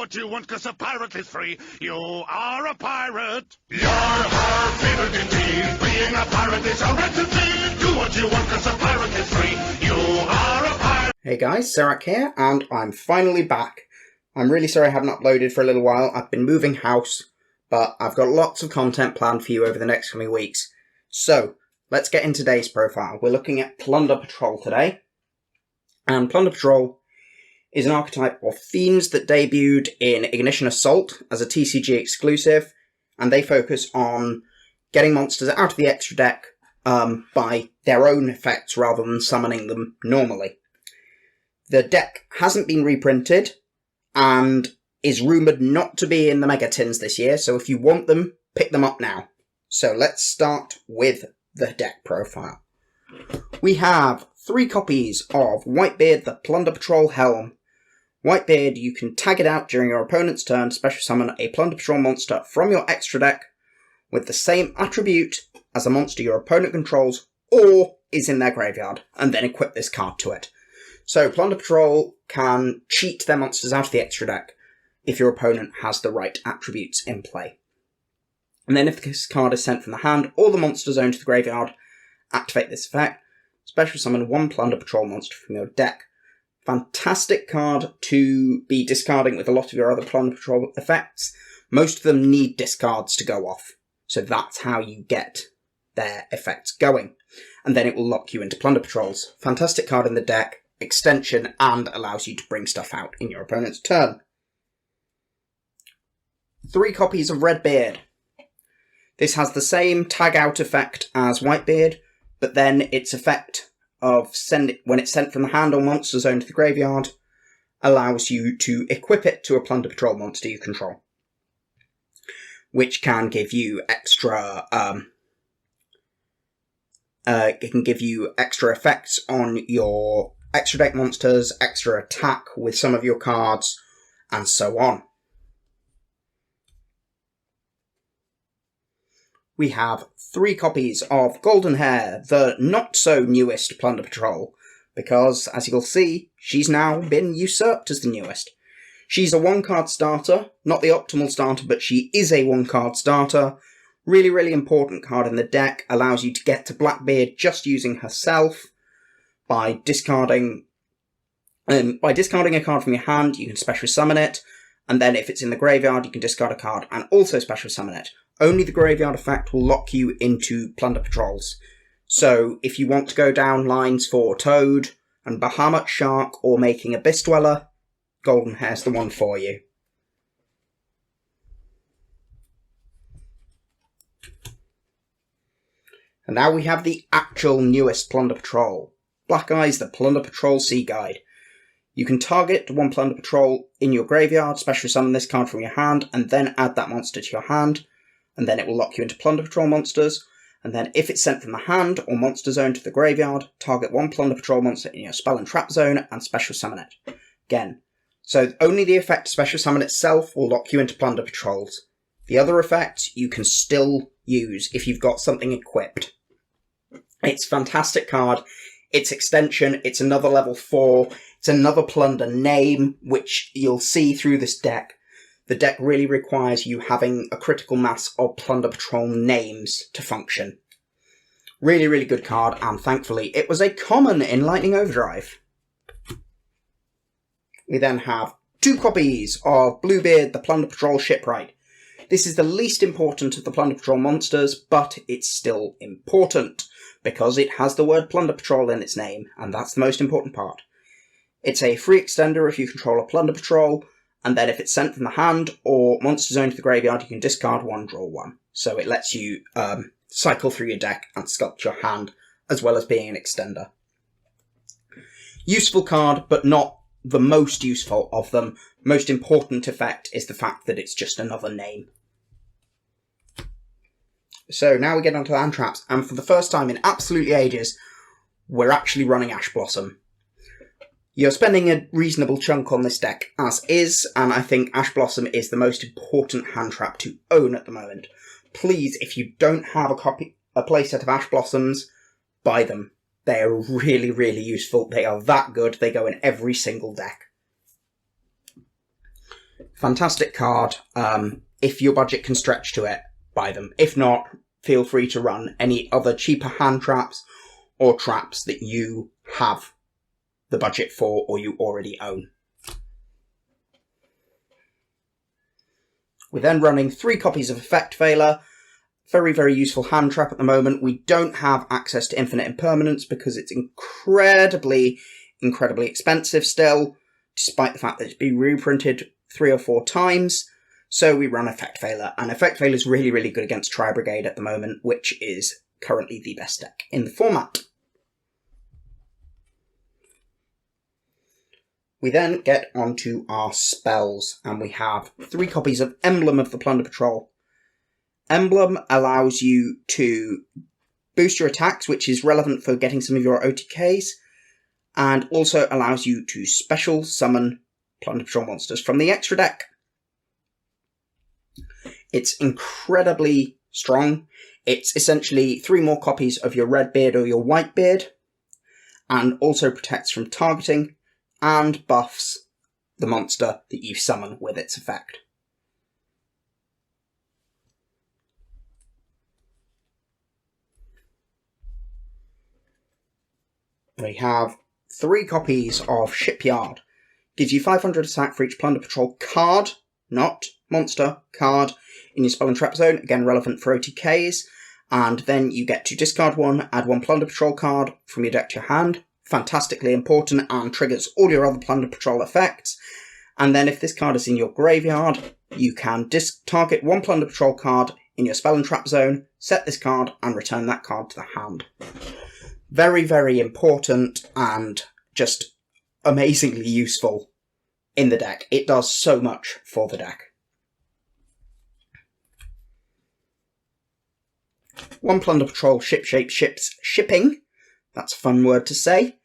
what you want, 'cause a pirate is free. You are a pirate. You're our favorite indeed. Being a pirate is a right to be. Do what you want, 'cause a pirate is free. You are a pirate. Hey guys, Serac here, and I'm finally back. I'm really sorry I haven't uploaded for a little while. I've been moving house, but I've got lots of content planned for you over the next coming weeks. So, let's get into today's profile. We're looking at Plunder Patrol today. And Plunder Patrol is an archetype of Fiends that debuted in Ignition Assault as a TCG exclusive, and they focus on getting monsters out of the extra deck by their own effects rather than summoning them normally. The deck hasn't been reprinted and is rumoured not to be in the Mega Tins this year, so if you want them, pick them up now. So let's start with the deck profile. We have 3 copies of Whitebeard the Plunder Patrol Helm. Whitebeard, you can tag it out during your opponent's turn to special summon a Plunder Patrol monster from your extra deck with the same attribute as a monster your opponent controls or is in their graveyard, and then equip this card to it. So Plunder Patrol can cheat their monsters out of the extra deck if your opponent has the right attributes in play. And then if this card is sent from the hand or the monster zone to the graveyard, activate this effect. Special summon 1 Plunder Patrol monster from your deck. Fantastic card to be discarding with a lot of your other Plunder Patrol effects. Most of them need discards to go off, so that's how you get their effects going. And then it will lock you into Plunder Patrols. Fantastic card in the deck. Extension, and allows you to bring stuff out in your opponent's turn. 3 copies of Redbeard. This has the same tag out effect as Whitebeard, but then its effect of when it's sent from the hand or monster zone to the graveyard allows you to equip it to a Plunder Patrol monster you control, which can give you extra it can give you extra effects on your extra deck monsters, extra attack with some of your cards, and so on. We have 3 copies of Golden Hair, the not-so-newest Plunder Patrol, because, as you'll see, she's now been usurped as the newest. She's a 1-card starter, not the optimal starter, but she is a 1-card starter. Really, really important card in the deck, allows you to get to Blackbeard just using herself. By discarding a card from your hand, you can special summon it, and then if it's in the graveyard, you can discard a card and also special summon it. Only the graveyard effect will lock you into Plunder Patrols. So if you want to go down lines for Toad and Bahamut Shark or making Abyss Dweller, Golden Hair's the one for you. And now we have the actual newest Plunder Patrol. Black Eyes, the Plunder Patrol Sea Guide. You can target 1 Plunder Patrol in your graveyard, special summon this card from your hand, and then add that monster to your hand, and then it will lock you into Plunder Patrol monsters, and then if it's sent from the hand or monster zone to the graveyard, target 1 Plunder Patrol monster in your spell and trap zone, and special summon it. Again, so only the effect special summon itself will lock you into Plunder Patrols. The other effects you can still use if you've got something equipped. It's a fantastic card. Its extension, it's another level 4, it's another Plunder name, which you'll see through this deck. The deck really requires you having a critical mass of Plunder Patrol names to function. Really, really good card, and thankfully it was a common in Lightning Overdrive. We then have 2 copies of Bluebeard the Plunder Patrol Shipwright. This is the least important of the Plunder Patrol monsters, but it's still important, because it has the word Plunder Patrol in its name, and that's the most important part. It's a free extender if you control a Plunder Patrol, and then if it's sent from the hand or monster zone to the graveyard, you can discard 1, draw 1. So it lets you cycle through your deck and sculpt your hand, as well as being an extender. Useful card, but not the most useful of them. Most important effect is the fact that it's just another name. So now we get onto land traps, and for the first time in absolutely ages, we're actually running Ash Blossom. You're spending a reasonable chunk on this deck as is, and I think Ash Blossom is the most important hand trap to own at the moment. Please, if you don't have a playset of Ash Blossoms, buy them. They are really, really useful. They are that good, they go in every single deck. fantastic card. If your budget can stretch to it, buy them. If not, feel free to run any other cheaper hand traps or traps that you have the budget for or you already own. We're then running 3 copies of Effect Veiler. Very, very useful hand trap at the moment. We don't have access to Infinite Impermanence because it's incredibly expensive still, despite the fact that it's been reprinted 3 or 4 times. So we run Effect Veiler, and Effect Veiler is really, really good against Tri Brigade at the moment, which is currently the best deck in the format. We then get onto our spells, and we have 3 copies of Emblem of the Plunder Patrol. Emblem allows you to boost your attacks, which is relevant for getting some of your OTKs, and also allows you to special summon Plunder Patrol monsters from the extra deck. It's incredibly strong. It's essentially 3 more copies of your red beard or your white beard, and also protects from targeting, and buffs the monster that you summon with its effect. We have 3 copies of Shipyard. Gives you 500 attack for each Plunder Patrol card, not monster, card, in your spell and trap zone, again relevant for OTKs, and then you get to discard 1, add 1 Plunder Patrol card from your deck to your hand. Fantastically important and triggers all your other Plunder Patrol effects. And then if this card is in your graveyard, you can target 1 Plunder Patrol card in your spell and trap zone, set this card, and return that card to the hand. Very, very important and just amazingly useful in the deck. It does so much for the deck. 1 Plunder Patrol shipping. That's a fun word to say.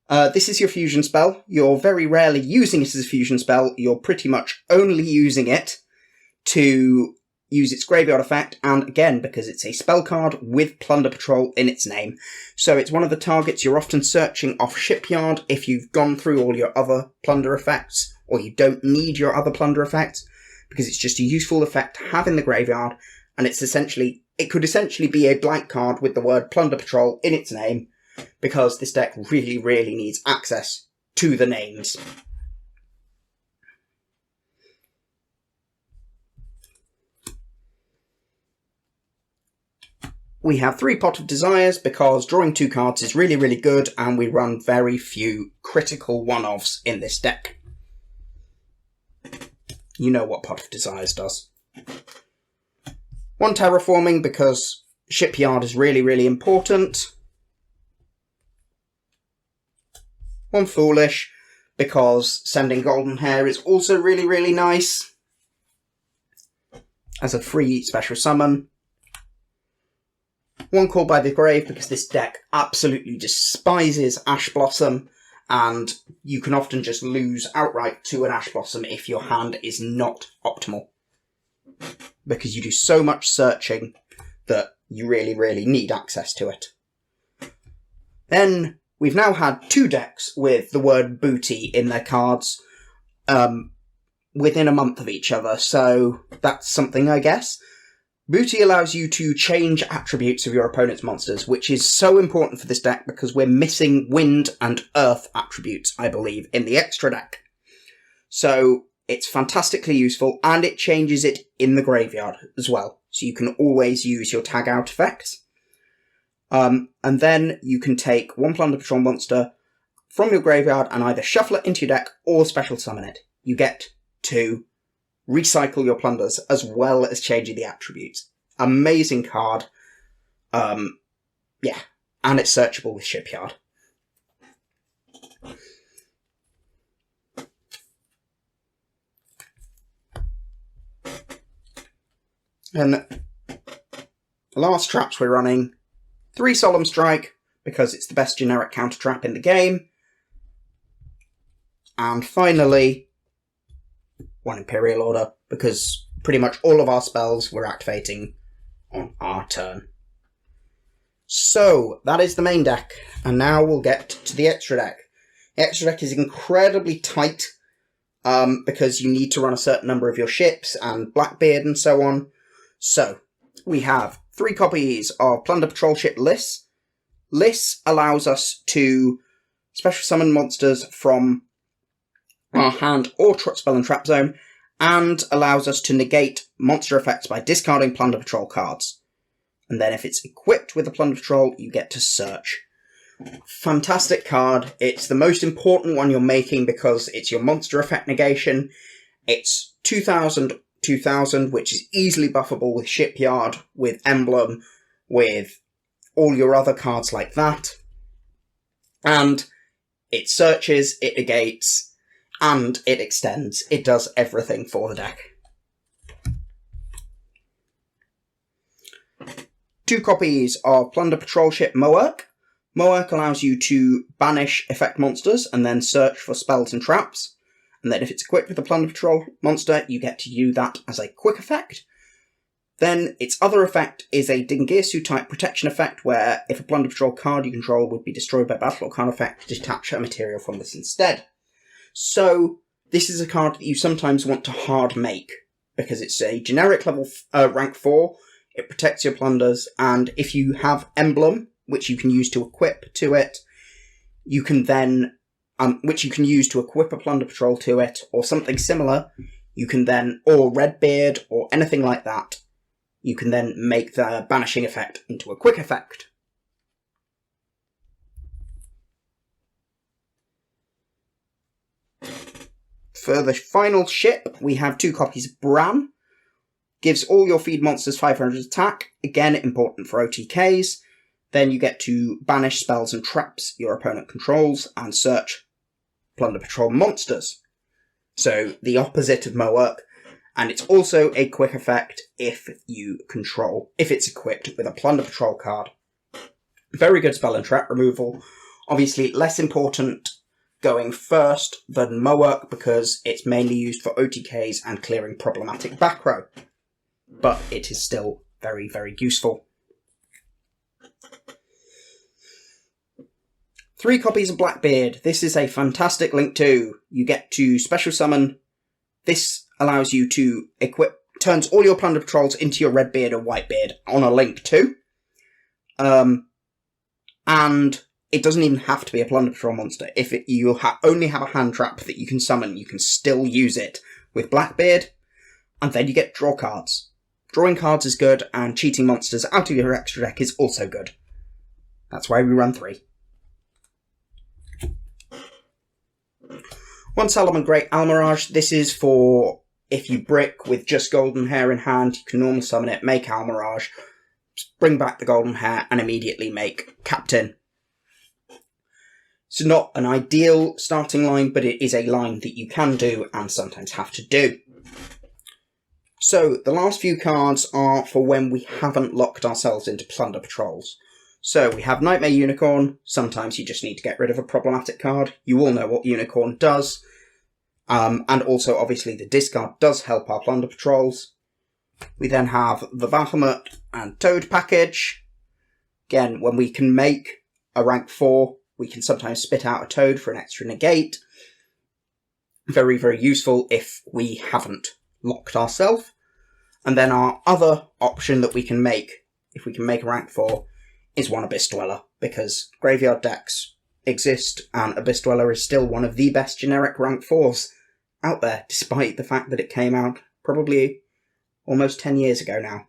This is your fusion spell. You're very rarely using it as a fusion spell. You're pretty much only using it to use its graveyard effect, and again, because it's a spell card with Plunder Patrol in its name. So it's one of the targets you're often searching off Shipyard if you've gone through all your other Plunder effects, or you don't need your other Plunder effects, because it's just a useful effect to have in the graveyard, and it could essentially be a blank card with the word Plunder Patrol in its name, because this deck really, really needs access to the names. We have 3 Pot of Desires because drawing 2 cards is really, really good, and we run very few critical one-offs in this deck. You know what Pot of Desires does. 1 Terraforming because Shipyard is really, really important. 1 Foolish because sending Golden Hair is also really, really nice as a free special summon. 1 Call by the Grave because this deck absolutely despises Ash Blossom, and you can often just lose outright to an Ash Blossom if your hand is not optimal, because you do so much searching that you really, really need access to it. Then we've now had 2 decks with the word booty in their cards within a month of each other, so that's something, I guess. Booty allows you to change attributes of your opponent's monsters, which is so important for this deck because we're missing wind and earth attributes, I believe, in the extra deck. So it's fantastically useful, and it changes it in the graveyard as well. So you can always use your tag out effects. And then you can take 1 Plunder Patrol monster from your graveyard and either shuffle it into your deck or special summon it. You get to recycle your plunders as well as changing the attributes. Amazing card. Yeah, and it's searchable with Shipyard. And last traps we're running 3 Solemn Strike because it's the best generic counter trap in the game. And finally 1 Imperial Order, because pretty much all of our spells we're activating on our turn. So, that is the main deck, and now we'll get to the extra deck. The extra deck is incredibly tight. because you need to run a certain number of your ships and Blackbeard and so on. So, we have 3 copies of Plunder Patrol ship Liss. Liss allows us to special summon monsters from our hand or spell and trap zone, and allows us to negate monster effects by discarding Plunder Patrol cards. And then if it's equipped with the Plunder Patrol, you get to search. Fantastic card. It's the most important one you're making because it's your monster effect negation. It's 2000, which is easily buffable with Shipyard, with Emblem, with all your other cards like that. And it searches, it negates, and it extends. It does everything for the deck. 2 copies of Plunder Patrol ship Moerk. Moerk allows you to banish effect monsters and then search for spells and traps. And then if it's equipped with a Plunder Patrol monster, you get to use that as a quick effect. Then its other effect is a Dingirsu type protection effect, where if a Plunder Patrol card you control would be destroyed by battle or card effect, detach a material from this instead. So, this is a card that you sometimes want to hard make, because it's a generic level rank 4, it protects your plunders, and if you have Emblem, which you can use to equip to it, you can then, which you can use to equip a Plunder Patrol to it, or something similar, you can then, or Redbeard, or anything like that, you can then make the banishing effect into a quick effect. For the final ship, we have 2 copies of Bran. Gives all your feed monsters 500 attack, again important for OTKs. Then you get to banish spells and traps your opponent controls and search Plunder Patrol monsters. So the opposite of Moerk, and it's also a quick effect if it's equipped with a Plunder Patrol card. Very good spell and trap removal. Obviously less important going first than Moerk because it's mainly used for OTKs and clearing problematic back row. But it is still very, very useful. 3 copies of Blackbeard. This is a fantastic link too. You get to special summon. This allows you to turns all your Plunder Patrols into your Redbeard or Whitebeard on a link too. And it doesn't even have to be a Plunder Patrol monster. If you only have a hand trap that you can summon, you can still use it with Blackbeard. And then you get draw cards. Drawing cards is good, and cheating monsters out of your extra deck is also good. That's why we run 3. 1 Salamangreat Almirage. This is for if you brick with just Golden Hair in hand, you can normal summon it, make Almirage, bring back the Golden Hair, and immediately make Captain. It's not an ideal starting line, but it is a line that you can do and sometimes have to do. So, the last few cards are for when we haven't locked ourselves into Plunder Patrols. So, we have Nightmare Unicorn. Sometimes you just need to get rid of a problematic card. You all know what Unicorn does. And also, obviously, the discard does help our Plunder Patrols. We then have the Bahamut and Toad package. Again, when we can make a rank 4, we can sometimes spit out a Toad for an extra negate. Very, very useful if we haven't locked ourselves. And then our other option that we can make, if we can make a rank 4, is 1 Abyss Dweller, because graveyard decks exist, and Abyss Dweller is still one of the best generic rank 4s out there, despite the fact that it came out probably almost 10 years ago now.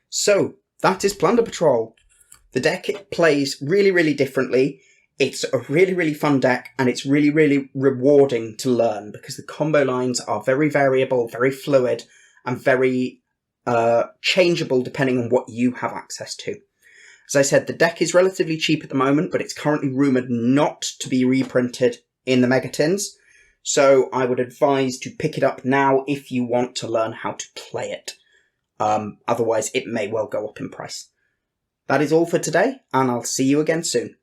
So, that is Plunder Patrol. The deck plays really, really differently. It's a really, really fun deck, and it's really, really rewarding to learn, because the combo lines are very variable, very fluid, and very changeable depending on what you have access to. As I said, the deck is relatively cheap at the moment, but it's currently rumoured not to be reprinted in the Megatins, so I would advise to pick it up now if you want to learn how to play it. Otherwise, it may well go up in price. That is all for today, and I'll see you again soon.